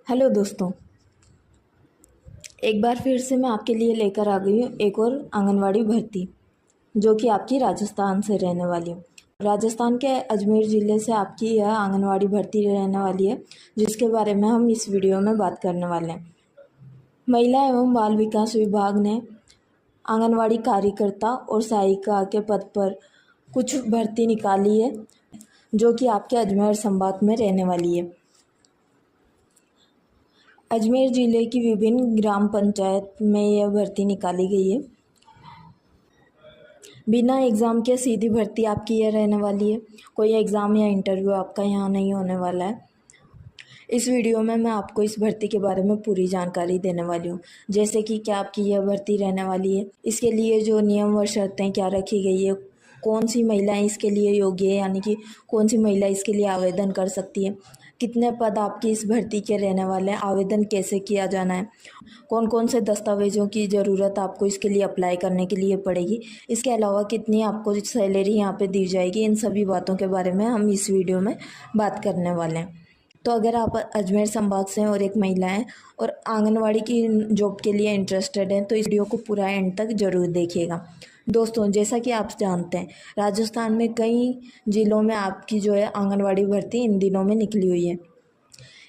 Hello दोस्तों, एक बार फिर से मैं आपके लिए लेकर आ गई हूँ एक और आंगनवाड़ी भर्ती जो कि आपकी राजस्थान से रहने वाली है। राजस्थान के अजमेर ज़िले से आपकी यह आंगनवाड़ी भर्ती रहने वाली है, जिसके बारे में हम इस वीडियो में बात करने वाले हैं। महिला एवं बाल विकास विभाग ने आंगनवाड़ी कार्यकर्ता और सहायिका के पद पर कुछ भर्ती निकाली है, जो कि आपके अजमेर संभाग में रहने वाली है। अजमेर ज़िले की विभिन्न ग्राम पंचायत में यह भर्ती निकाली गई है। बिना एग्ज़ाम के सीधी भर्ती आपकी यह रहने वाली है। कोई एग्ज़ाम या इंटरव्यू आपका यहाँ नहीं होने वाला है। इस वीडियो में मैं आपको इस भर्ती के बारे में पूरी जानकारी देने वाली हूँ, जैसे कि क्या आपकी यह भर्ती रहने वाली है, इसके लिए जो नियम व शर्तें क्या रखी गई है, कौन सी महिलाएं इसके लिए योग्य है, यानी कि कौन सी महिला इसके लिए आवेदन कर सकती है, कितने पद आपकी इस भर्ती के रहने वाले हैं, आवेदन कैसे किया जाना है, कौन कौन से दस्तावेज़ों की ज़रूरत आपको इसके लिए अप्लाई करने के लिए पड़ेगी, इसके अलावा कितनी आपको सैलरी यहाँ पे दी जाएगी, इन सभी बातों के बारे में हम इस वीडियो में बात करने वाले हैं। तो अगर आप अजमेर संभाग से हैं और एक महिला हैं और आंगनवाड़ी की जॉब के लिए इंटरेस्टेड हैं तो इस वीडियो को पूरा एंड तक ज़रूर देखिएगा। दोस्तों, जैसा कि आप जानते हैं, राजस्थान में कई ज़िलों में आपकी जो है आंगनवाड़ी भर्ती इन दिनों में निकली हुई है।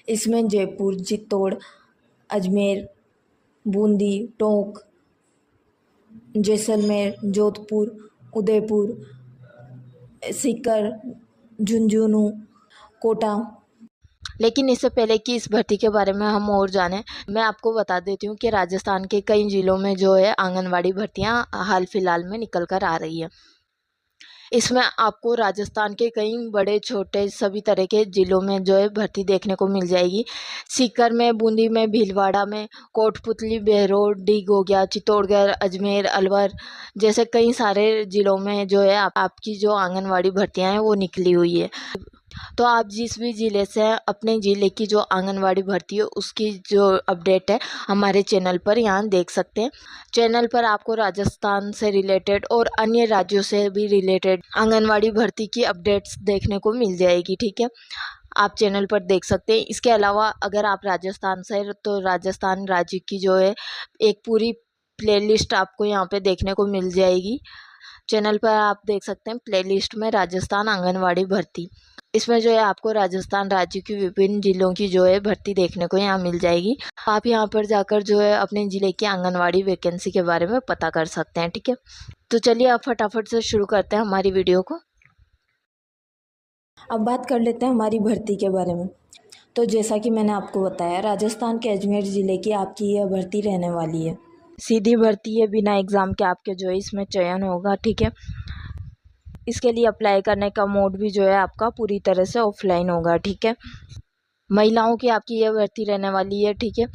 इसमें जयपुर, चित्तौड़, अजमेर, बूंदी, टोंक, जैसलमेर, जोधपुर, उदयपुर, सीकर, झुंझुनू, कोटा। लेकिन इससे पहले कि इस भर्ती के बारे में हम और जानें, मैं आपको बता देती हूँ कि राजस्थान के कई ज़िलों में जो है आंगनवाड़ी भर्तियाँ हाल फिलहाल में निकल कर आ रही है। इसमें आपको राजस्थान के कई बड़े छोटे सभी तरह के ज़िलों में जो है भर्ती देखने को मिल जाएगी। सीकर में, बूंदी में, भीलवाड़ा में, कोटपुतली, बहरोड, डीग हो गया, चित्तौड़गढ़, अजमेर, अलवर जैसे कई सारे ज़िलों में जो है आपकी जो आंगनवाड़ी भर्तियाँ हैं वो निकली हुई है। तो आप जिस भी ज़िले से हैं, अपने ज़िले की जो आंगनवाड़ी भर्ती है उसकी जो अपडेट है हमारे चैनल पर यहाँ देख सकते हैं। चैनल पर आपको राजस्थान से रिलेटेड और अन्य राज्यों से भी रिलेटेड आंगनवाड़ी भर्ती की अपडेट्स देखने को मिल जाएगी, ठीक है। आप चैनल पर देख सकते हैं। इसके अलावा अगर आप राजस्थान से हैं तो राजस्थान राज्य की जो है एक पूरी प्लेलिस्ट आपको यहाँ पे देखने को मिल जाएगी। चैनल पर आप देख सकते हैं प्लेलिस्ट में राजस्थान आंगनवाड़ी भर्ती, इसमें जो है आपको राजस्थान राज्य की विभिन्न जिलों की जो है भर्ती देखने को यहाँ मिल जाएगी। आप यहाँ पर जाकर जो है अपने ज़िले की आंगनवाड़ी वैकेंसी के बारे में पता कर सकते हैं, ठीक है। तो चलिए आप फटाफट से शुरू करते हैं हमारी वीडियो को। अब बात कर लेते हैं हमारी भर्ती के बारे में। तो जैसा कि मैंने आपको बताया, राजस्थान के अजमेर ज़िले की आपकी यह भर्ती रहने वाली है। सीधी भर्ती है, बिना एग्ज़ाम के आपके जो है इसमें चयन होगा, ठीक है। इसके लिए अप्लाई करने का मोड भी जो है आपका पूरी तरह से ऑफलाइन होगा, ठीक है। महिलाओं की आपकी यह भर्ती रहने वाली है, ठीक है।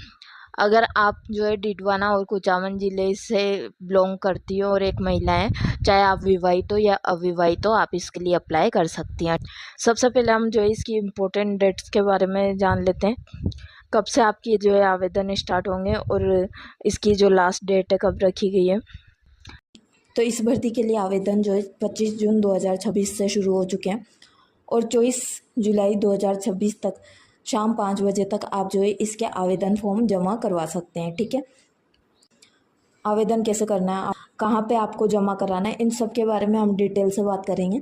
अगर आप जो है डिडवाना और कुचामन ज़िले से बिलोंग करती हो और एक महिला है, चाहे आप विवाहित हो या अविवाहित हो, आप इसके लिए अप्लाई कर सकती हैं। सबसे पहले हम जो है इसकी इम्पोर्टेंट डेट्स के बारे में जान लेते हैं। कब से आपकी जो है आवेदन स्टार्ट होंगे और इसकी जो लास्ट डेट है कब रखी गई है। तो इस भर्ती के लिए आवेदन जो है 25 जून 2026 से शुरू हो चुके हैं और 24 जुलाई 2026 तक शाम 5 बजे तक आप जो है इसके आवेदन फॉर्म जमा करवा सकते हैं, ठीक है। आवेदन कैसे करना है, कहाँ पे आपको जमा कराना है, इन सब के बारे में हम डिटेल से बात करेंगे।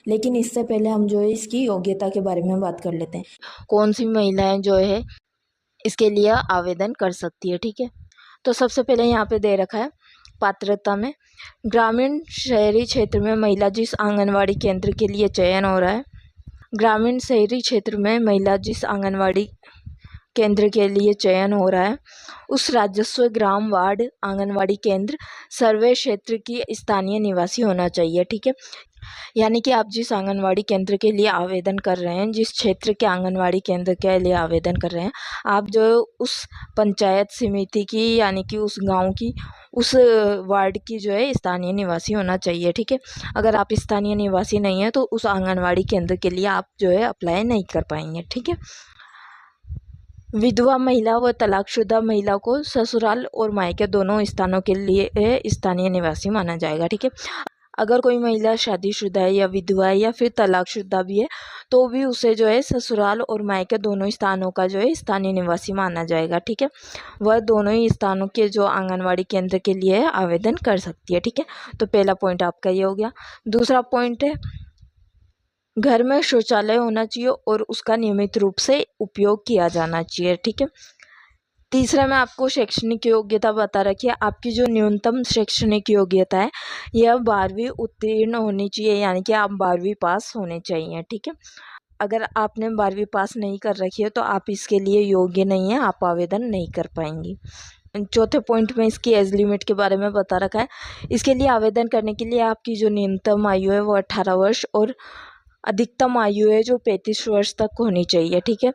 लेकिन इससे पहले हम जो है इसकी योग्यता के बारे में बात कर लेते हैं। कौन सी महिलाएं जो है इसके लिए आवेदन कर सकती है, ठीक है। तो सबसे पहले यहाँ पे दे रखा है पात्रता में, ग्रामीण शहरी क्षेत्र में महिला जिस आंगनवाड़ी केंद्र के लिए चयन हो रहा है, ग्रामीण शहरी क्षेत्र में महिला जिस आंगनवाड़ी केंद्र के लिए चयन हो रहा है, उस राजस्व ग्राम वार्ड आंगनवाड़ी केंद्र सर्वे क्षेत्र की स्थानीय निवासी होना चाहिए, ठीक है। यानी कि आप जिस आंगनवाड़ी केंद्र के लिए आवेदन कर रहे हैं, जिस क्षेत्र के आंगनवाड़ी केंद्र के लिए आवेदन कर रहे हैं, आप जो उस पंचायत समिति की यानी कि उस गांव की, उस वार्ड की जो है स्थानीय निवासी होना चाहिए, ठीक है। अगर आप स्थानीय निवासी नहीं हैं तो उस आंगनवाड़ी केंद्र के लिए आप जो है अप्लाई नहीं कर पाएंगे, ठीक है। विधवा महिला व तलाकशुदा महिला को ससुराल और मायके दोनों स्थानों के लिए स्थानीय निवासी माना जाएगा, ठीक है। अगर कोई महिला शादीशुदा है या विधवा है या फिर तलाकशुदा भी है तो भी उसे जो है ससुराल और मायके दोनों स्थानों का जो है स्थानीय निवासी माना जाएगा। ठीक है, वह दोनों ही स्थानों के जो आंगनवाड़ी केंद्र के लिए आवेदन कर सकती है। ठीक है, तो पहला पॉइंट आपका ये हो गया। दूसरा पॉइंट है, घर में शौचालय होना चाहिए और उसका नियमित रूप से उपयोग किया जाना चाहिए। ठीक है, तीसरा में आपको शैक्षणिक योग्यता बता रखी है। आपकी जो न्यूनतम शैक्षणिक योग्यता है यह 12वीं उत्तीर्ण होनी चाहिए, यानी कि आप 12वीं पास होने चाहिए। ठीक है, अगर आपने 12वीं पास नहीं कर रखी है तो आप इसके लिए योग्य नहीं है, आप आवेदन नहीं कर पाएंगी। चौथे पॉइंट में इसकी एज लिमिट के बारे में बता रखा है। इसके लिए आवेदन करने के लिए आपकी जो न्यूनतम आयु है वो 18 वर्ष और अधिकतम आयु है जो 35 वर्ष तक होनी चाहिए। ठीक है,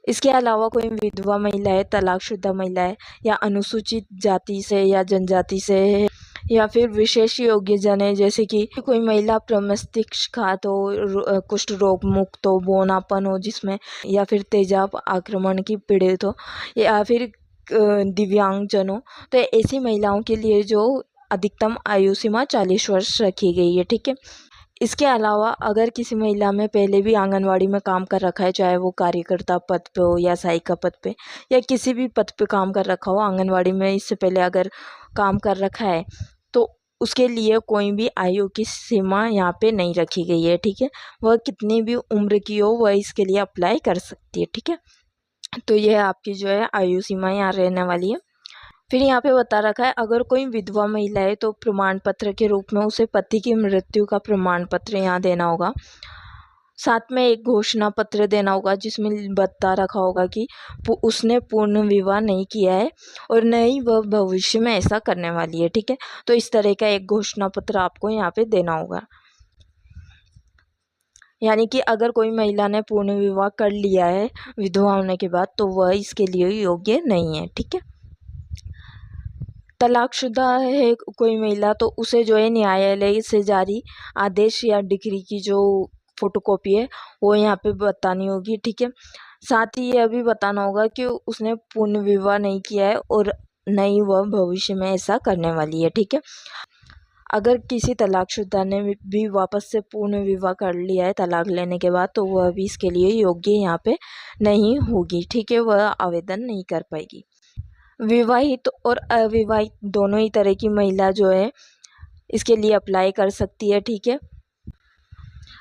इसके अलावा कोई विधवा महिला है, तलाकशुदा महिला है या अनुसूचित जाति से या जनजाति से है या फिर विशेष योग्य जन है, जैसे कि कोई महिला प्रमस्तिष्कघात हो, कुष्ठ रोग मुक्त हो, बौनापन हो जिसमें, या फिर तेजाब आक्रमण की पीड़ित हो या फिर दिव्यांगजन हो, तो ऐसी महिलाओं के लिए जो अधिकतम आयु सीमा 40 वर्ष रखी गई है। ठीक है, इसके अलावा अगर किसी महिला में पहले भी आंगनवाड़ी में काम कर रखा है, चाहे वो कार्यकर्ता पद पे हो या सहायिका पद पे या किसी भी पद पे काम कर रखा हो, आंगनवाड़ी में इससे पहले अगर काम कर रखा है तो उसके लिए कोई भी आयु की सीमा यहाँ पे नहीं रखी गई है। ठीक है, वह कितनी भी उम्र की हो वह इसके लिए अप्लाई कर सकती है। ठीक है, तो यह आपकी जो है आयु सीमा यहाँ रहने वाली है। फिर यहाँ पे बता रखा है, अगर कोई विधवा महिला है तो प्रमाण पत्र के रूप में उसे पति की मृत्यु का प्रमाण पत्र यहाँ देना होगा। साथ में एक घोषणा पत्र देना होगा जिसमें बता रखा होगा कि उसने पूर्ण विवाह नहीं किया है और न ही वह भविष्य में ऐसा करने वाली है। ठीक है, तो इस तरह का एक घोषणा पत्र आपको यहाँ पे देना होगा। यानी कि अगर कोई महिला ने पूर्ण विवाह कर लिया है विधवा होने के बाद तो वह इसके लिए योग्य नहीं है। ठीक है, तलाकशुदा है कोई महिला तो उसे जो है न्यायालय से जारी आदेश या डिक्री की जो फोटोकॉपी है वो यहाँ पे बतानी होगी। ठीक है, साथ ही यह भी बताना होगा कि उसने पूर्ण विवाह नहीं किया है और न ही वह भविष्य में ऐसा करने वाली है। ठीक है, अगर किसी तलाकशुदा ने भी वापस से पूर्ण विवाह कर लिया है तलाक लेने के बाद तो वह भी इसके लिए योग्य यहाँ पे नहीं होगी। ठीक है, वह आवेदन नहीं कर पाएगी। विवाहित और अविवाहित दोनों ही तरह की महिला जो है इसके लिए अप्लाई कर सकती है। ठीक है,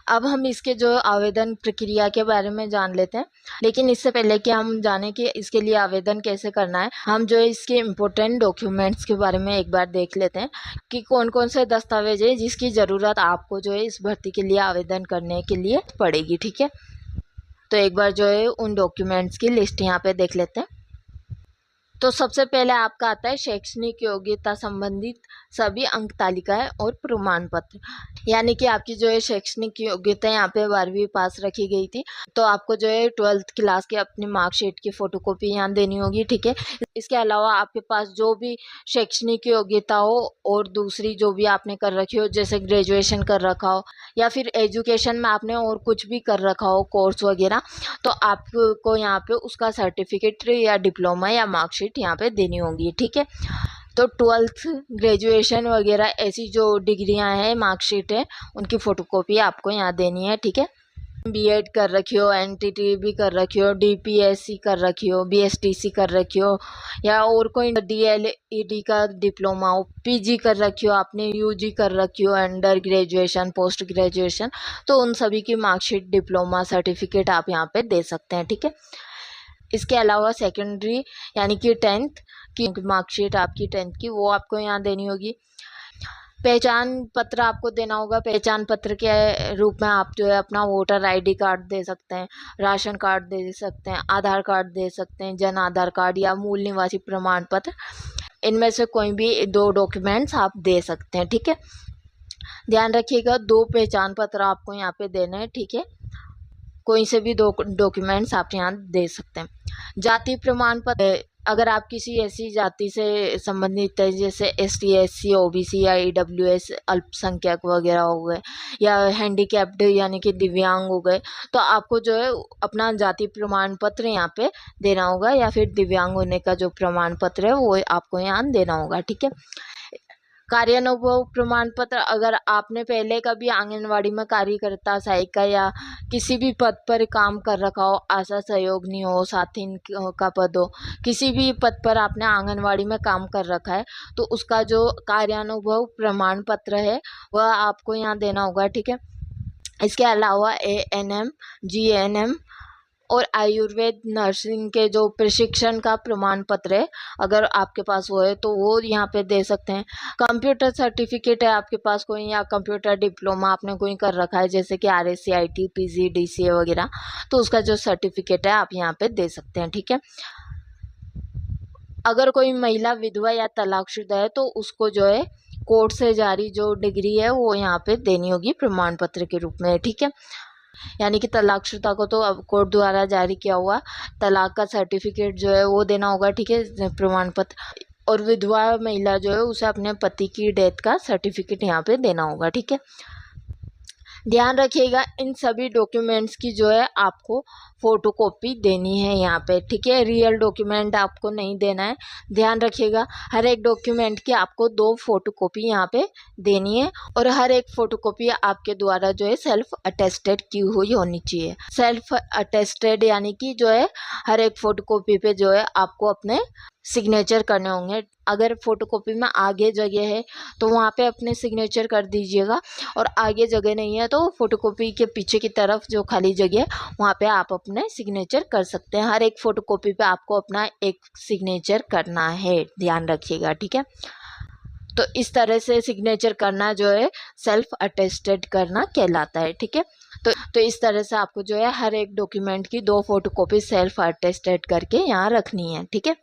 अब हम इसके जो आवेदन प्रक्रिया के बारे में जान लेते हैं, लेकिन इससे पहले कि हम जाने कि इसके लिए आवेदन कैसे करना है, हम जो है इसके इम्पोर्टेंट डॉक्यूमेंट्स के बारे में एक बार देख लेते हैं कि कौन कौन से दस्तावेज है जिसकी ज़रूरत आपको जो है इस भर्ती के लिए आवेदन करने के लिए पड़ेगी। ठीक है, तो एक बार जो है उन डॉक्यूमेंट्स की लिस्ट यहाँ पे देख लेते हैं। तो सबसे पहले आपका आता है शैक्षणिक योग्यता संबंधित सभी अंक तालिकाएं और प्रमाण पत्र, यानी कि आपकी जो है शैक्षणिक योग्यता यहाँ पे 12वीं पास रखी गई थी तो आपको जो है 12th क्लास की अपनी मार्कशीट की फोटोकॉपी यहाँ देनी होगी। ठीक है, इसके अलावा आपके पास जो भी शैक्षणिक योग्यता हो और दूसरी जो भी आपने कर रखी हो, जैसे ग्रेजुएशन कर रखा हो या फिर एजुकेशन में आपने और कुछ भी कर रखा हो कोर्स वगैरह, तो आपको यहाँ पे उसका सर्टिफिकेट या डिप्लोमा या मार्कशीट यहाँ पे देनी होगी। ठीक है, तो 12th ग्रेजुएशन वगैरह ऐसी जो डिग्रियां हैं मार्कशीट है उनकी फ़ोटोकॉपी आपको यहाँ देनी है। ठीक है, बीएड कर रखी हो, एनटीटी भी कर रखी हो, डीपीएससी कर रखी हो, बीएसटीसी कर रखी हो या और कोई डीएलईडी का डिप्लोमा हो, पीजी कर रखी हो आपने, यूजी कर रखी हो, अंडर ग्रेजुएशन, पोस्ट ग्रेजुएशन, तो उन सभी की मार्कशीट, डिप्लोमा, सर्टिफिकेट आप यहाँ पे दे सकते हैं। ठीक है, इसके अलावा सेकेंडरी यानी कि 10th की मार्कशीट आपकी 10th की वो आपको यहाँ देनी होगी। पहचान पत्र आपको देना होगा। पहचान पत्र के रूप में आप जो है अपना वोटर आईडी कार्ड दे सकते हैं, राशन कार्ड दे सकते हैं, आधार कार्ड दे सकते हैं, जन आधार कार्ड या मूल निवासी प्रमाण पत्र, इनमें से कोई भी 2 डॉक्यूमेंट्स आप दे सकते हैं। ठीक है, ध्यान रखिएगा 2 पहचान पत्र आपको यहाँ पे देने हैं। ठीक है, कोई से भी 2 डॉक्यूमेंट्स आप यहाँ दे सकते हैं। जाति प्रमाण पत्र, अगर आप किसी ऐसी जाति से संबंधित है जैसे एसटी, एससी, ओबीसी या ईडब्ल्यूएस, अल्पसंख्यक वगैरह हो गए या हैंडीकैप्ड यानी कि दिव्यांग हो गए, तो आपको जो है अपना जाति प्रमाण पत्र यहाँ पे देना होगा या फिर दिव्यांग होने का जो प्रमाण पत्र है वो आपको यहाँ देना होगा। ठीक है, कार्यानुभव प्रमाण पत्र, अगर आपने पहले कभी आंगनवाड़ी में कार्यकर्ता, सहायिका या किसी भी पद पर काम कर रखा हो, आशा सहयोगिनी हो, साथी का पद हो, किसी भी पद पर आपने आंगनवाड़ी में काम कर रखा है, तो उसका जो कार्यानुभव प्रमाण पत्र है वह आपको यहाँ देना होगा। ठीक है, इसके अलावा ANM, GNM और आयुर्वेद नर्सिंग के जो प्रशिक्षण का प्रमाण पत्र है, अगर आपके पास वो है तो वो यहाँ पे दे सकते हैं। कंप्यूटर सर्टिफिकेट है आपके पास कोई, या कंप्यूटर डिप्लोमा आपने कोई कर रखा है जैसे कि RSC, IT, PG, DCA वगैरह, तो उसका जो सर्टिफिकेट है आप यहाँ पे दे सकते हैं। ठीक है, अगर कोई महिला विधवा या तलाकशुदा है तो उसको जो है कोर्ट से जारी जो डिग्री है वो यहाँ पे देनी होगी प्रमाण पत्र के रूप में। ठीक है, यानी कि तलाकशुदा को तो अब कोर्ट द्वारा जारी किया हुआ तलाक का सर्टिफिकेट जो है वो देना होगा। ठीक है, प्रमाण पत्र। और विधवा महिला जो है उसे अपने पति की डेथ का सर्टिफिकेट यहाँ पे देना होगा। ठीक है, ध्यान रखिएगा इन सभी डॉक्यूमेंट्स की जो है आपको फोटोकॉपी देनी है यहाँ पे। ठीक है, रियल डॉक्यूमेंट आपको नहीं देना है, ध्यान रखिएगा। हर एक डॉक्यूमेंट की आपको 2 फोटोकॉपी यहाँ पे देनी है, और हर एक फोटोकॉपी आपके द्वारा जो है सेल्फ अटेस्टेड की हुई होनी चाहिए। सेल्फ अटेस्टेड यानी कि जो है हर एक फोटोकॉपी पे जो है आपको अपने सिग्नेचर करने होंगे। अगर फोटोकॉपी में आगे जगह है तो वहाँ पे अपने सिग्नेचर कर दीजिएगा, और आगे जगह नहीं है तो फोटोकॉपी के पीछे की तरफ जो खाली जगह है वहाँ पे आप अपने सिग्नेचर कर सकते हैं। हर एक फोटोकॉपी पे आपको अपना एक सिग्नेचर करना है, ध्यान रखिएगा। ठीक है, तो इस तरह से सिग्नेचर करना जो है सेल्फ अटेस्टेड करना कहलाता है। ठीक है, तो इस तरह से आपको जो है हर एक डॉक्यूमेंट की 2 फोटोकॉपी सेल्फ अटेस्टेड करके यहाँ रखनी है। ठीक है,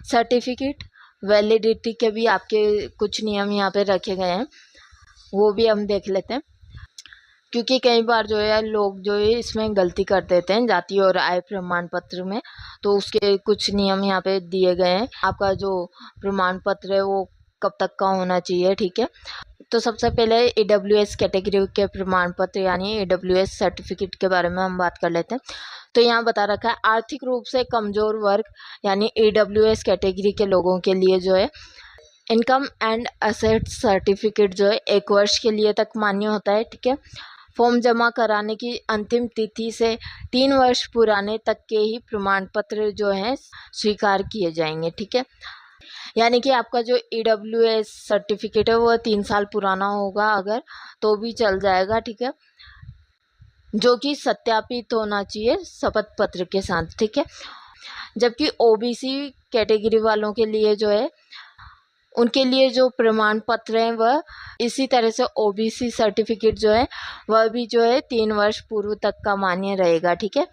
सर्टिफिकेट वैलिडिटी के भी आपके कुछ नियम यहाँ पे रखे गए हैं, वो भी हम देख लेते हैं, क्योंकि कई बार जो है लोग जो है इसमें गलती कर देते हैं जाति और आय प्रमाण पत्र में, तो उसके कुछ नियम यहाँ पे दिए गए हैं। आपका जो प्रमाण पत्र है वो कब तक का होना चाहिए। ठीक है, तो सबसे पहले AWS कैटेगरी के प्रमाण पत्र यानी AWS सर्टिफिकेट के बारे में हम बात कर लेते हैं। तो यहाँ बता रखा है आर्थिक रूप से कमजोर वर्ग यानी AWS कैटेगरी के लोगों के लिए जो है इनकम एंड असेट सर्टिफिकेट जो है 1 वर्ष के लिए तक मान्य होता है। ठीक है, फॉर्म जमा कराने की अंतिम तिथि से 3 वर्ष पुराने तक के ही प्रमाण पत्र जो है स्वीकार किए जाएंगे। ठीक है, यानी कि आपका जो AWS सर्टिफिकेट है वो 3 साल पुराना होगा अगर, तो भी चल जाएगा। ठीक है, जो कि सत्यापित होना चाहिए शपथ पत्र के साथ। ठीक है, जबकि OBC कैटेगरी वालों के लिए जो है उनके लिए जो प्रमाण पत्र हैं वह इसी तरह से OBC सर्टिफिकेट जो है वह भी जो है 3 वर्ष पूर्व तक का मान्य रहेगा। ठीक है,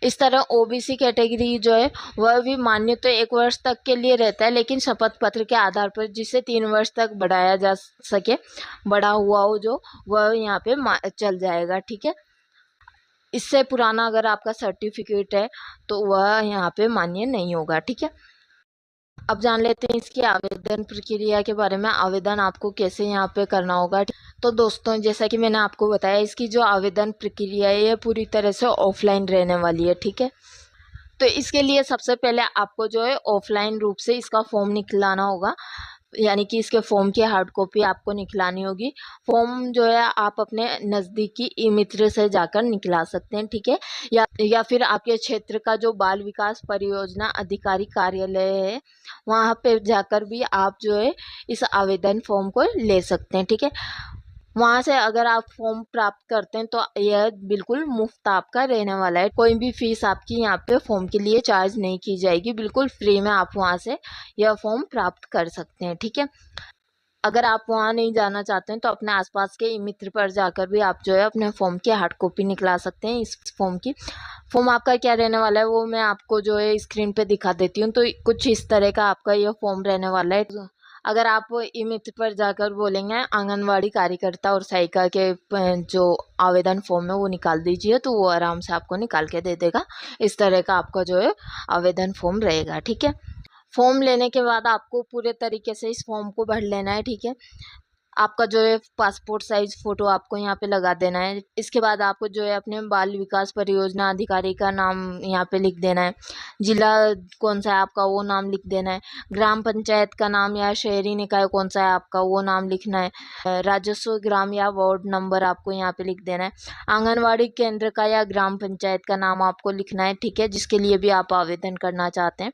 इस तरह OBC कैटेगरी जो है वह भी मान्य तो 1 वर्ष तक के लिए रहता है, लेकिन शपथ पत्र के आधार पर जिसे 3 वर्ष तक बढ़ाया जा सके, बढ़ा हुआ हो जो, वह यहाँ पे चल जाएगा। ठीक है, इससे पुराना अगर आपका सर्टिफिकेट है तो वह यहाँ पे मान्य नहीं होगा। ठीक है, अब जान लेते हैं इसकी आवेदन प्रक्रिया के बारे में। आवेदन आपको कैसे यहाँ पे करना होगा। तो दोस्तों, जैसा कि मैंने आपको बताया, इसकी जो आवेदन प्रक्रिया है ये पूरी तरह से ऑफलाइन रहने वाली है। ठीक है, तो इसके लिए सबसे पहले आपको जो है ऑफलाइन रूप से इसका फॉर्म निकलाना होगा, यानी कि इसके फॉर्म की हार्ड कॉपी आपको निकलानी होगी। फॉर्म जो है आप अपने नज़दीकी ई-मित्र से जाकर निकला सकते हैं। ठीक है, या फिर आपके क्षेत्र का जो बाल विकास परियोजना अधिकारी कार्यालय है वहाँ पे जाकर भी आप जो है इस आवेदन फॉर्म को ले सकते हैं। ठीक है, वहाँ से अगर आप फॉर्म प्राप्त करते हैं तो यह बिल्कुल मुफ्त आपका रहने वाला है। कोई भी फीस आपकी यहाँ पे फॉर्म के लिए चार्ज नहीं की जाएगी, बिल्कुल फ्री में आप वहाँ से यह फॉर्म प्राप्त कर सकते हैं। ठीक है, अगर आप वहाँ नहीं जाना चाहते हैं तो अपने आसपास के मित्र पर जाकर भी आप जो है अपने फॉर्म की हार्ड कॉपी निकला सकते हैं। इस फॉर्म की फॉर्म आपका क्या रहने वाला है वो मैं आपको जो है स्क्रीन पे दिखा देती हूँ। तो कुछ इस तरह का आपका यह फॉर्म रहने वाला है। अगर आप ई मित्र पर जाकर बोलेंगे आंगनवाड़ी कार्यकर्ता और सहायिका के जो आवेदन फॉर्म है वो निकाल दीजिए, तो वो आराम से आपको निकाल के दे देगा। इस तरह का आपका जो है आवेदन फॉर्म रहेगा। ठीक है, फॉर्म लेने के बाद आपको पूरे तरीके से इस फॉर्म को भर लेना है। ठीक है, आपका जो है पासपोर्ट साइज फ़ोटो आपको यहाँ पे लगा देना है। इसके बाद आपको जो है अपने बाल विकास परियोजना अधिकारी का नाम यहाँ पे लिख देना है। जिला कौन सा है आपका वो नाम लिख देना है। ग्राम पंचायत का नाम या शहरी निकाय कौन सा है आपका वो नाम लिखना है। राजस्व ग्राम या वार्ड नंबर आपको यहाँ पे लिख देना है। आंगनवाड़ी केंद्र का या ग्राम पंचायत का नाम आपको लिखना है, ठीक है, जिसके लिए भी आप आवेदन करना चाहते हैं।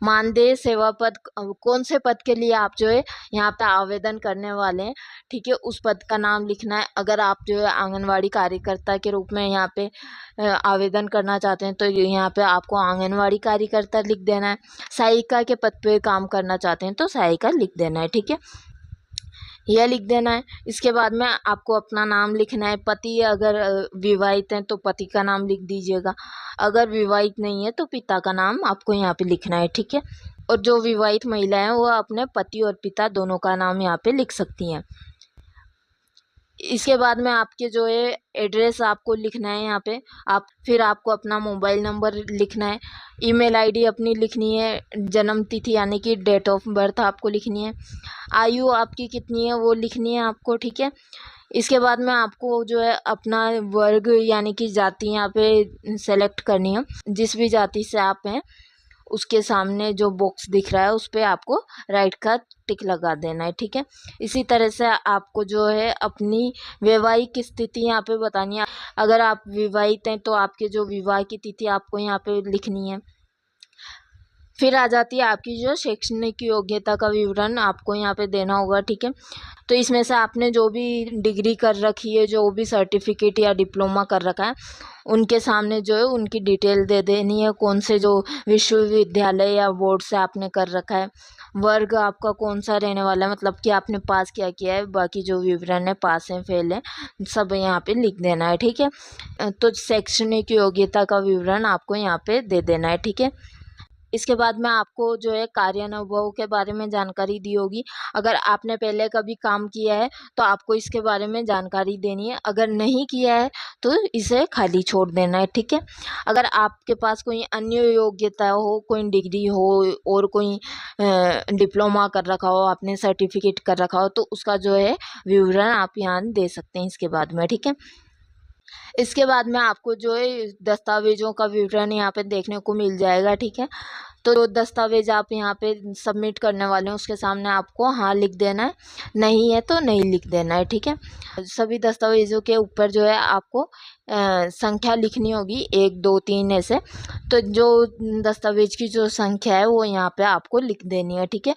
मानदेय सेवा पद कौन से पद के लिए आप जो है यहाँ पे आवेदन करने वाले हैं, ठीक है, उस पद का नाम लिखना है। अगर आप जो है आंगनवाड़ी कार्यकर्ता के रूप में यहाँ पे आवेदन करना चाहते हैं तो यहाँ पे आपको आंगनवाड़ी कार्यकर्ता लिख देना है। सहायिका के पद पे काम करना चाहते हैं तो सहायिका लिख देना है, ठीक है, यह लिख देना है। इसके बाद में आपको अपना नाम लिखना है। पति अगर विवाहित हैं तो पति का नाम लिख दीजिएगा। अगर विवाहित नहीं है तो पिता का नाम आपको यहाँ पे लिखना है, ठीक है। और जो विवाहित महिला है वो अपने पति और पिता दोनों का नाम यहाँ पे लिख सकती हैं। इसके बाद में आपके जो है एड्रेस आपको लिखना है यहाँ पे। आप फिर आपको अपना मोबाइल नंबर लिखना है। ईमेल आईडी अपनी लिखनी है। जन्म तिथि यानी कि डेट ऑफ बर्थ आपको लिखनी है। आयु आपकी कितनी है वो लिखनी है आपको, ठीक है। इसके बाद में आपको जो है अपना वर्ग यानी कि जाति यहाँ पे सेलेक्ट करनी है। जिस भी जाति से आप हैं उसके सामने जो बॉक्स दिख रहा है उस पर आपको राइट का टिक लगा देना है, ठीक है। इसी तरह से आपको जो है अपनी वैवाहिक स्थिति यहाँ पे बतानी है। अगर आप विवाहित हैं तो आपके जो विवाह की तिथि आपको यहाँ पे लिखनी है। फिर आ जाती है आपकी जो शैक्षणिक योग्यता का विवरण आपको यहाँ पे देना होगा, ठीक है। तो इसमें से आपने जो भी डिग्री कर रखी है, जो भी सर्टिफिकेट या डिप्लोमा कर रखा है, उनके सामने जो है उनकी डिटेल दे देनी है। कौन से जो विश्वविद्यालय या बोर्ड से आपने कर रखा है, वर्ग आपका कौन सा रहने वाला है, मतलब कि आपने पास क्या किया है, बाकी जो विवरण है पास है फेल है सब यहाँ पे लिख देना है, ठीक है। तो शैक्षणिक योग्यता का विवरण आपको यहाँ पे दे देना है, ठीक है। इसके बाद में आपको जो है कार्य अनुभव के बारे में जानकारी दी होगी। अगर आपने पहले कभी काम किया है तो आपको इसके बारे में जानकारी देनी है। अगर नहीं किया है तो इसे खाली छोड़ देना है, ठीक है। अगर आपके पास कोई अन्य योग्यता हो, कोई डिग्री हो और कोई डिप्लोमा कर रखा हो, आपने सर्टिफिकेट कर रखा हो तो उसका जो है विवरण आप यहाँ दे सकते हैं इसके बाद में, ठीक है। इसके बाद में आपको जो है दस्तावेजों का विवरण यहाँ पे देखने को मिल जाएगा, ठीक है। तो जो दस्तावेज आप यहाँ पे सबमिट करने वाले हैं उसके सामने आपको हाँ लिख देना है, नहीं है तो नहीं लिख देना है, ठीक है। सभी दस्तावेजों के ऊपर जो है आपको संख्या लिखनी होगी 1 2 3 ऐसे। तो जो दस्तावेज की जो संख्या है वो यहाँ पे आपको लिख देनी है, ठीक है।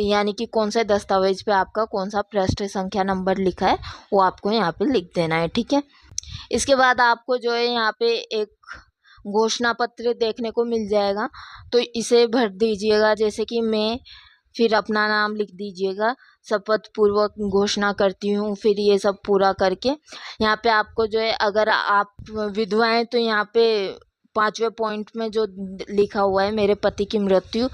यानी कि कौन से दस्तावेज पे आपका कौन सा पृष्ठ संख्या नंबर लिखा है वो आपको यहाँ पे लिख देना है, ठीक है। इसके बाद आपको जो है यहाँ पे एक घोषणा पत्र देखने को मिल जाएगा, तो इसे भर दीजिएगा। जैसे कि मैं, फिर अपना नाम लिख दीजिएगा। शपथ पूर्वक घोषणा करती हूँ, फिर ये सब पूरा करके यहाँ पे आपको जो है, अगर आप विधवा हैं तो यहाँ पे 5वें पॉइंट में जो लिखा हुआ है मेरे पति की मृत्यु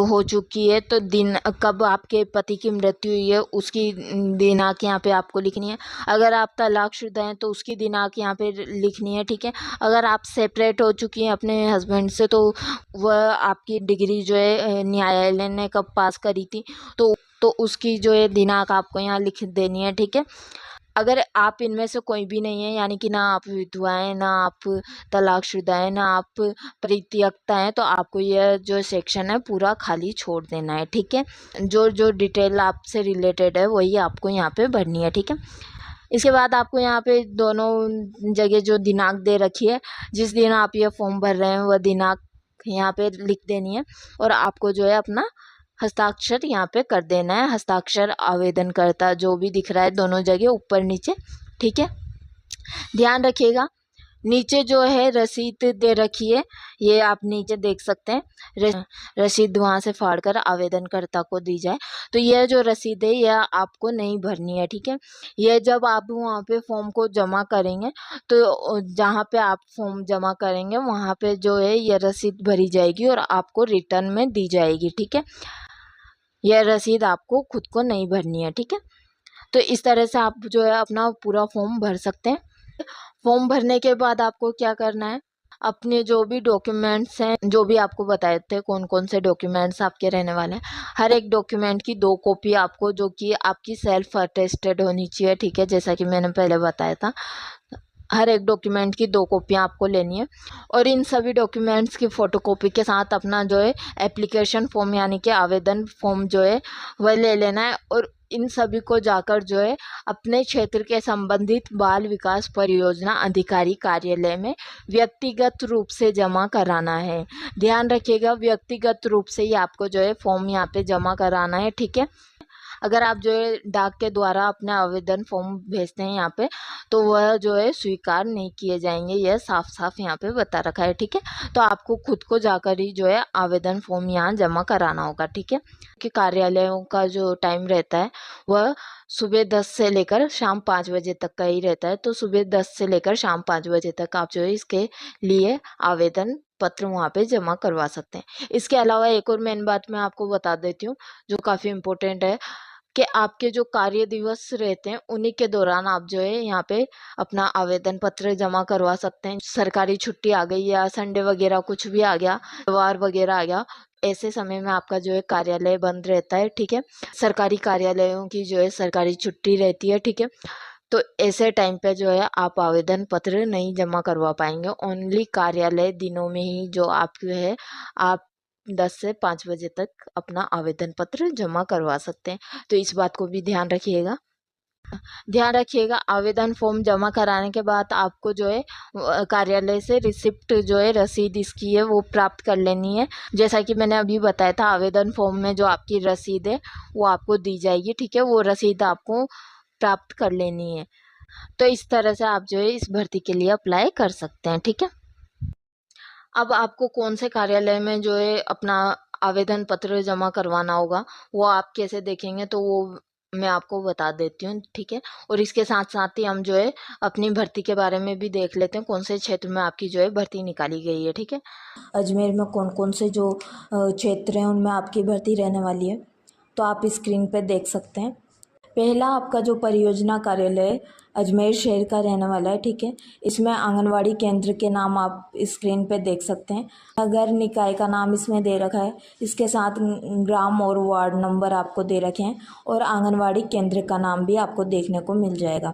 हो चुकी है, तो दिन कब आपके पति की मृत्यु हुई है उसकी दिनांक यहाँ पे आपको लिखनी है। अगर आप तलाकशुदा हैं तो उसकी दिनांक यहाँ पे लिखनी है, ठीक है। अगर आप सेपरेट हो चुकी हैं अपने हस्बैंड से तो वह आपकी डिग्री जो है न्यायालय ने कब पास करी थी तो उसकी जो है दिनांक आपको यहाँ लिख देनी है, ठीक है। अगर आप इनमें से कोई भी नहीं है, यानी कि ना आप विधवा हैं, ना आप तलाकशुदा हैं, ना आप परित्यक्ता हैं, तो आपको यह जो सेक्शन है पूरा खाली छोड़ देना है, ठीक है। जो जो डिटेल आपसे रिलेटेड है वही आपको यहाँ पे भरनी है, ठीक है। इसके बाद आपको यहाँ पे दोनों जगह जो दिनांक दे रखी है, जिस दिन आप ये फॉर्म भर रहे हैं वह दिनांक यहाँ पे लिख देनी है और आपको जो है अपना हस्ताक्षर यहाँ पे कर देना है। हस्ताक्षर आवेदनकर्ता जो भी दिख रहा है दोनों जगह ऊपर नीचे, ठीक है। ध्यान रखिएगा नीचे जो है रसीद दे रखी है, ये आप नीचे देख सकते हैं। रसीद वहाँ से फाड़कर आवेदनकर्ता को दी जाए। तो यह जो रसीद है यह आपको नहीं भरनी है, ठीक है। यह जब आप वहाँ पे फॉर्म को जमा करेंगे तो जहाँ पे आप फॉर्म जमा करेंगे वहाँ पे जो है यह रसीद भरी जाएगी और आपको रिटर्न में दी जाएगी, ठीक है। यह रसीद आपको खुद को नहीं भरनी है, ठीक है। तो इस तरह से आप जो है अपना पूरा फॉर्म भर सकते हैं। फॉर्म भरने के बाद आपको क्या करना है, अपने जो भी डॉक्यूमेंट्स हैं, जो भी आपको बताए थे कौन कौन से डॉक्यूमेंट्स आपके रहने वाले हैं, हर एक डॉक्यूमेंट की 2 कॉपी आपको, जो कि आपकी सेल्फ अटेस्टेड होनी चाहिए, ठीक है, जैसा कि मैंने पहले बताया था। हर एक डॉक्यूमेंट की 2 कॉपियाँ आपको लेनी है और इन सभी डॉक्यूमेंट्स की फ़ोटोकॉपी के साथ अपना जो है एप्लीकेशन फॉर्म यानी कि आवेदन फॉर्म जो है वह ले लेना है और इन सभी को जाकर जो है अपने क्षेत्र के संबंधित बाल विकास परियोजना अधिकारी कार्यालय में व्यक्तिगत रूप से जमा कराना है। ध्यान रखिएगा, व्यक्तिगत रूप से ही आपको जो है फॉर्म यहाँ पे जमा कराना है, ठीक है। अगर आप जो है डाक के द्वारा अपने आवेदन फॉर्म भेजते हैं यहाँ पे, तो वह जो है स्वीकार नहीं किए जाएंगे, यह साफ साफ यहाँ पे बता रखा है, ठीक है। तो आपको खुद को जाकर ही जो है आवेदन फॉर्म यहाँ जमा कराना होगा, ठीक है। कि कार्यालयों का जो टाइम रहता है वह सुबह 10 से लेकर शाम 5 बजे तक का ही रहता है। तो सुबह 10 से लेकर शाम 5 बजे तक आप जो है इसके लिए आवेदन पत्र वहाँ पे जमा करवा सकते हैं। इसके अलावा एक और मेन बात मैं आपको बता देती हूँ जो काफ़ी इम्पोर्टेंट है, कि आपके जो कार्य दिवस रहते हैं उन्हीं के दौरान आप जो है यहाँ पे अपना आवेदन पत्र जमा करवा सकते हैं। सरकारी छुट्टी आ गई या संडे वगैरह कुछ भी आ गया, त्योहार वगैरह आ गया, ऐसे समय में आपका जो है कार्यालय बंद रहता है, ठीक है। सरकारी कार्यालयों की जो है सरकारी छुट्टी रहती है, ठीक है। तो ऐसे टाइम पे जो है आप आवेदन पत्र नहीं जमा करवा पाएंगे। ओनली कार्यालय दिनों में ही जो आप जो है आप 10 से 5 बजे तक अपना आवेदन पत्र जमा करवा सकते हैं। तो इस बात को भी ध्यान रखिएगा। ध्यान रखिएगा, आवेदन फॉर्म जमा कराने के बाद आपको जो है कार्यालय से रिसिप्ट जो है रसीद इसकी है वो प्राप्त कर लेनी है। जैसा कि मैंने अभी बताया था, आवेदन फॉर्म में जो आपकी रसीद है वो आपको दी जाएगी, ठीक है। वो रसीद आपको प्राप्त कर लेनी है। तो इस तरह से आप जो है इस भर्ती के लिए अप्लाई कर सकते हैं, ठीक है। अब आपको कौन से कार्यालय में जो है अपना आवेदन पत्र जमा करवाना होगा वो आप कैसे देखेंगे, तो वो मैं आपको बता देती हूँ, ठीक है। और इसके साथ साथ ही हम जो है अपनी भर्ती के बारे में भी देख लेते हैं, कौन से क्षेत्र में आपकी जो है भर्ती निकाली गई है, ठीक है। अजमेर में कौन कौन से जो क्षेत्र हैं उनमें आपकी भर्ती रहने वाली है, तो आप स्क्रीन पर देख सकते हैं। पहला आपका जो परियोजना कार्यालय है अजमेर शहर का रहने वाला है, ठीक है। इसमें आंगनवाड़ी केंद्र के नाम आप स्क्रीन पे देख सकते हैं। नगर निकाय का नाम इसमें दे रखा है, इसके साथ ग्राम और वार्ड नंबर आपको दे रखे हैं और आंगनवाड़ी केंद्र का नाम भी आपको देखने को मिल जाएगा।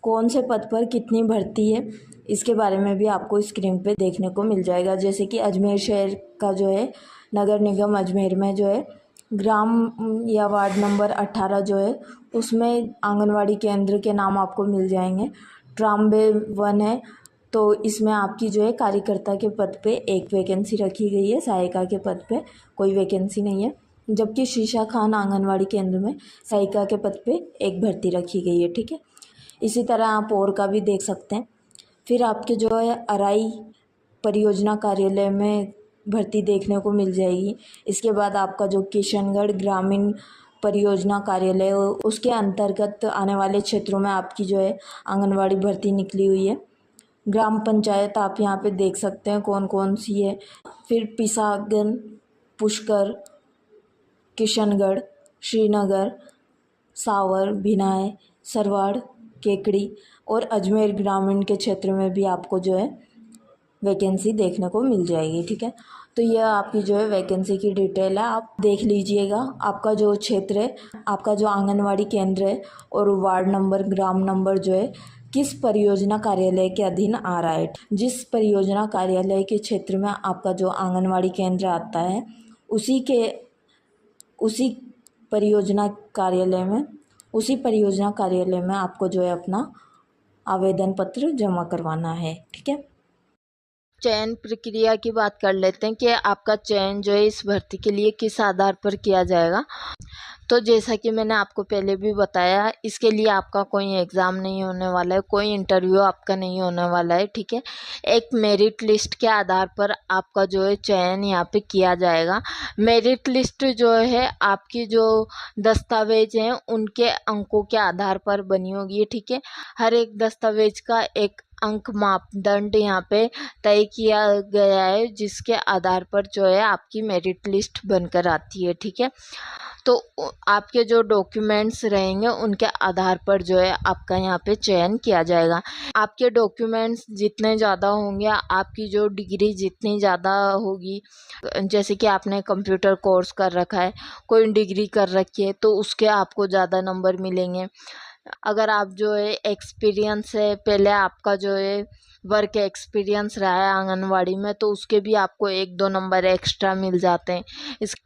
कौन से पद पर कितनी भर्ती है इसके बारे में भी आपको स्क्रीन पे देखने को मिल जाएगा। जैसे कि अजमेर शहर का जो है नगर निगम अजमेर में जो है ग्राम या वार्ड नंबर 18 जो है उसमें आंगनवाड़ी केंद्र के नाम आपको मिल जाएंगे। ट्राम्बे 1 है, तो इसमें आपकी जो है कार्यकर्ता के पद पे एक वैकेंसी रखी गई है, सहायिका के पद पे कोई वैकेंसी नहीं है। जबकि शीशा खान आंगनवाड़ी केंद्र में सहायिका के पद पे एक भर्ती रखी गई है, ठीक है। इसी तरह आप और का भी देख सकते हैं। फिर आपके जो है अराई परियोजना कार्यालय में भर्ती देखने को मिल जाएगी। इसके बाद आपका जो किशनगढ़ ग्रामीण परियोजना कार्यालय है उसके अंतर्गत आने वाले क्षेत्रों में आपकी जो है आंगनवाड़ी भर्ती निकली हुई है। ग्राम पंचायत आप यहाँ पे देख सकते हैं कौन कौन सी है। फिर पिसागन, पुष्कर, किशनगढ़, श्रीनगर, सावर, भिनाय, सरवाड़, केकड़ी और अजमेर ग्रामीण के क्षेत्र में भी आपको जो है वैकेंसी देखने को मिल जाएगी, ठीक है। तो यह आपकी जो है वैकेंसी की डिटेल है, आप देख लीजिएगा। आपका जो क्षेत्र है, आपका जो आंगनवाड़ी केंद्र है और वार्ड नंबर, ग्राम नंबर जो है किस परियोजना कार्यालय के अधीन आ रहा है। जिस परियोजना कार्यालय के क्षेत्र में आपका जो आंगनवाड़ी केंद्र आता है उसी परियोजना कार्यालय में आपको जो है अपना आवेदन पत्र जमा करवाना है, ठीक है। चयन प्रक्रिया की बात कर लेते हैं कि आपका चयन जो है इस भर्ती के लिए किस आधार पर किया जाएगा। तो जैसा कि मैंने आपको पहले भी बताया, इसके लिए आपका कोई एग्ज़ाम नहीं होने वाला है, कोई इंटरव्यू आपका नहीं होने वाला है, ठीक है। एक मेरिट लिस्ट के आधार पर आपका जो है चयन यहाँ पे किया जाएगा। मेरिट लिस्ट जो है आपकी जो दस्तावेज हैं उनके अंकों के आधार पर बनी होगी, ठीक है। हर एक दस्तावेज का एक अंक मापदंड यहाँ पे तय किया गया है, जिसके आधार पर जो है आपकी मेरिट लिस्ट बनकर आती है। ठीक है, तो आपके जो डॉक्यूमेंट्स रहेंगे उनके आधार पर जो है आपका यहाँ पे चयन किया जाएगा। आपके डॉक्यूमेंट्स जितने ज़्यादा होंगे, आपकी जो डिग्री जितनी ज़्यादा होगी, जैसे कि आपने कंप्यूटर कोर्स कर रखा है, कोई डिग्री कर रखी है, तो उसके आपको ज़्यादा नंबर मिलेंगे। अगर आप जो है एक्सपीरियंस है, पहले आपका जो है वर्क एक्सपीरियंस रहा है आंगनवाड़ी में, तो उसके भी आपको 1-2 नंबर एक्स्ट्रा मिल जाते हैं।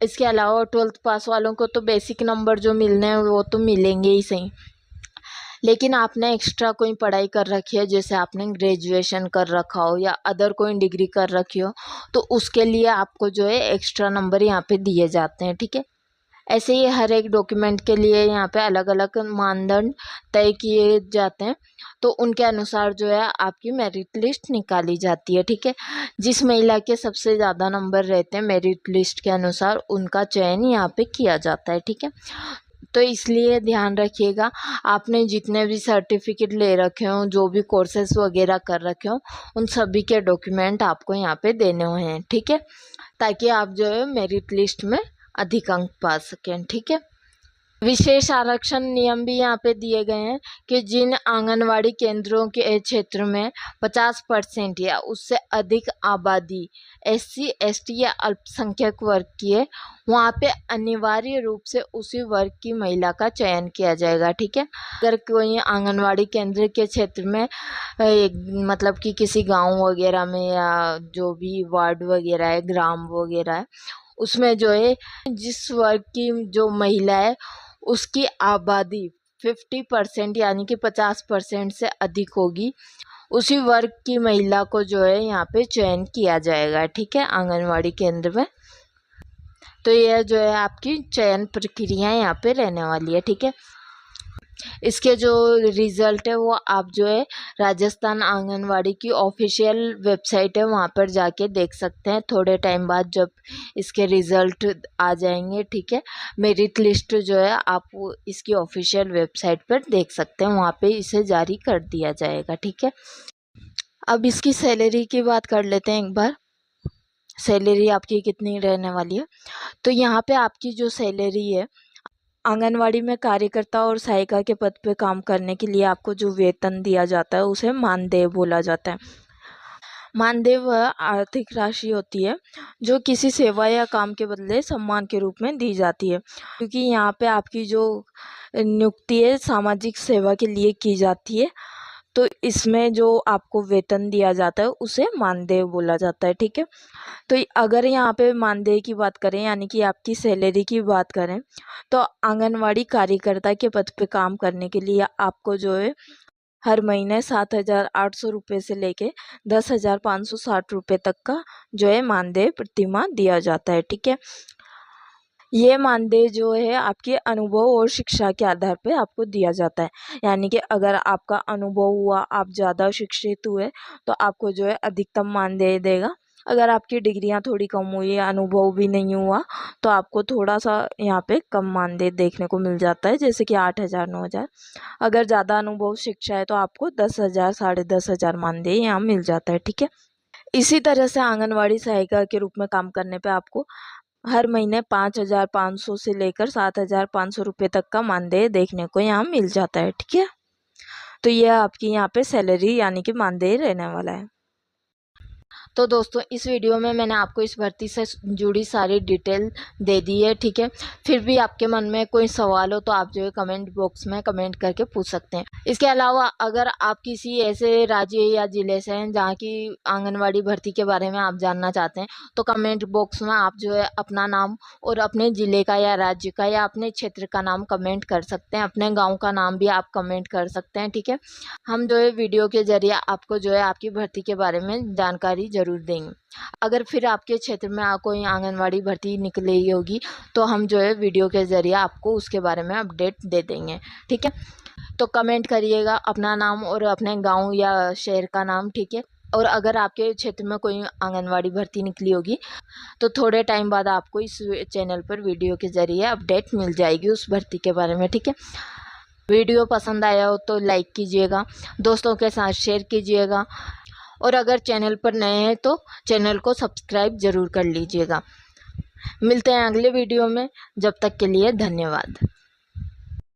इसके अलावा 12th पास वालों को तो बेसिक नंबर जो मिलने हैं वो तो मिलेंगे ही सही, लेकिन आपने एक्स्ट्रा कोई पढ़ाई कर रखी है, जैसे आपने ग्रेजुएशन कर रखा हो या अदर कोई डिग्री कर रखी हो, तो उसके लिए आपको जो है एक्स्ट्रा नंबर यहाँ पे दिए जाते हैं। ठीक है, ऐसे ही हर एक डॉक्यूमेंट के लिए यहाँ पे अलग अलग मानदंड तय किए जाते हैं, तो उनके अनुसार जो है आपकी मेरिट लिस्ट निकाली जाती है। ठीक है, जिस महिला के सबसे ज़्यादा नंबर रहते हैं मेरिट लिस्ट के अनुसार, उनका चयन यहाँ पे किया जाता है। ठीक है, तो इसलिए ध्यान रखिएगा, आपने जितने भी सर्टिफिकेट ले रखे हों, जो भी कोर्सेस वगैरह कर रखे हों, उन सभी के डॉक्यूमेंट आपको यहाँ पे देने हुए हैं। ठीक है, ताकि आप जो है मेरिट लिस्ट में अधिक अंक पा सकें। ठीक है, विशेष आरक्षण नियम भी यहाँ पे दिए गए हैं कि जिन आंगनवाड़ी केंद्रों के क्षेत्र में 50% या उससे अधिक आबादी SC ST या अल्पसंख्यक वर्ग की है, वहाँ पे अनिवार्य रूप से उसी वर्ग की महिला का चयन किया जाएगा। ठीक है, अगर कोई आंगनवाड़ी केंद्र के क्षेत्र में मतलब कि किसी गांव वगैरह में या जो भी वार्ड वगैरह है, ग्राम वगैरह है, उसमें जो है जिस वर्ग की जो महिला है उसकी आबादी 50% यानी कि 50% से अधिक होगी, उसी वर्ग की महिला को जो है यहाँ पे चयन किया जाएगा। ठीक है, आंगनवाड़ी केंद्र में। तो यह जो है आपकी चयन प्रक्रिया यहाँ पे रहने वाली है। ठीक है, इसके जो रिज़ल्ट है वो आप जो है राजस्थान आंगनवाड़ी की ऑफिशियल वेबसाइट है, वहाँ पर जाके देख सकते हैं थोड़े टाइम बाद जब इसके रिज़ल्ट आ जाएंगे। ठीक है, मेरिट लिस्ट जो है आप इसकी ऑफिशियल वेबसाइट पर देख सकते हैं, वहाँ पे इसे जारी कर दिया जाएगा। ठीक है, अब इसकी सैलरी की बात कर लेते हैं एक बार। सैलरी आपकी कितनी रहने वाली है, तो यहाँ पे आपकी जो सैलरी है, आंगनवाड़ी में कार्यकर्ता और सहायिका के पद पे काम करने के लिए आपको जो वेतन दिया जाता है उसे मानदेय बोला जाता है। मानदेय वह आर्थिक राशि होती है जो किसी सेवा या काम के बदले सम्मान के रूप में दी जाती है, क्योंकि यहाँ पे आपकी जो नियुक्ति है सामाजिक सेवा के लिए की जाती है, तो इसमें जो आपको वेतन दिया जाता है उसे मानदेय बोला जाता है। ठीक है, तो अगर यहाँ पे मानदेय की बात करें यानी कि आपकी सैलरी की बात करें, तो आंगनवाड़ी कार्यकर्ता के पद पे काम करने के लिए आपको जो है हर महीने 7,800 रुपये से लेके 10,560 रुपये तक का जो है मानदेय प्रतिमाह दिया जाता है। ठीक है, ये मानदेय जो है आपके अनुभव और शिक्षा के आधार पे आपको दिया जाता है, यानी कि अगर आपका अनुभव हुआ, आप ज़्यादा शिक्षित हुए, तो आपको जो है अधिकतम मानदेय देगा। अगर आपकी डिग्रियां थोड़ी कम हुई है, अनुभव भी नहीं हुआ, तो आपको थोड़ा सा यहाँ पे कम मानदेय देखने को मिल जाता है, जैसे कि 8,000 9,000। अगर ज़्यादा अनुभव शिक्षा है तो आपको 10,000 10,500 मानदेय यहाँ मिल जाता है। ठीक है, इसी तरह से आंगनवाड़ी सहायिका के रूप में काम करने पे आपको हर महीने 5,500 से लेकर 7,500 रुपये तक का मानदेय देखने को यहाँ मिल जाता है। ठीक है, तो यह आपकी यहाँ पे सैलरी यानी कि मानदेय रहने वाला है। तो दोस्तों इस वीडियो में मैंने आपको इस भर्ती से जुड़ी सारी डिटेल दे दी है। ठीक है, फिर भी आपके मन में कोई सवाल हो तो आप जो है कमेंट बॉक्स में कमेंट करके पूछ सकते हैं। इसके अलावा अगर आप किसी ऐसे राज्य या ज़िले से हैं जहाँ की आंगनवाड़ी भर्ती के बारे में आप जानना चाहते हैं, तो कमेंट बॉक्स में आप जो है अपना नाम और अपने ज़िले का या राज्य का या अपने क्षेत्र का नाम कमेंट कर सकते हैं, अपने गाँव का नाम भी आप कमेंट कर सकते हैं। ठीक है, हम जो है वीडियो के जरिए आपको जो है आपकी भर्ती के बारे में जानकारी जरूर देंगे। अगर फिर आपके क्षेत्र में कोई आंगनवाड़ी भर्ती निकली होगी तो हम जो है वीडियो के जरिए आपको उसके बारे में अपडेट दे देंगे। ठीक है, तो कमेंट करिएगा अपना नाम और अपने गांव या शहर का नाम। ठीक है, और अगर आपके क्षेत्र में कोई आंगनवाड़ी भर्ती निकली होगी तो थोड़े टाइम बाद आपको इस चैनल पर वीडियो के जरिए अपडेट मिल जाएगी उस भर्ती के बारे में। ठीक है, वीडियो पसंद आया हो तो लाइक कीजिएगा, दोस्तों के साथ शेयर कीजिएगा और अगर चैनल पर नए हैं तो चैनल को सब्सक्राइब ज़रूर कर लीजिएगा। मिलते हैं अगले वीडियो में, जब तक के लिए धन्यवाद।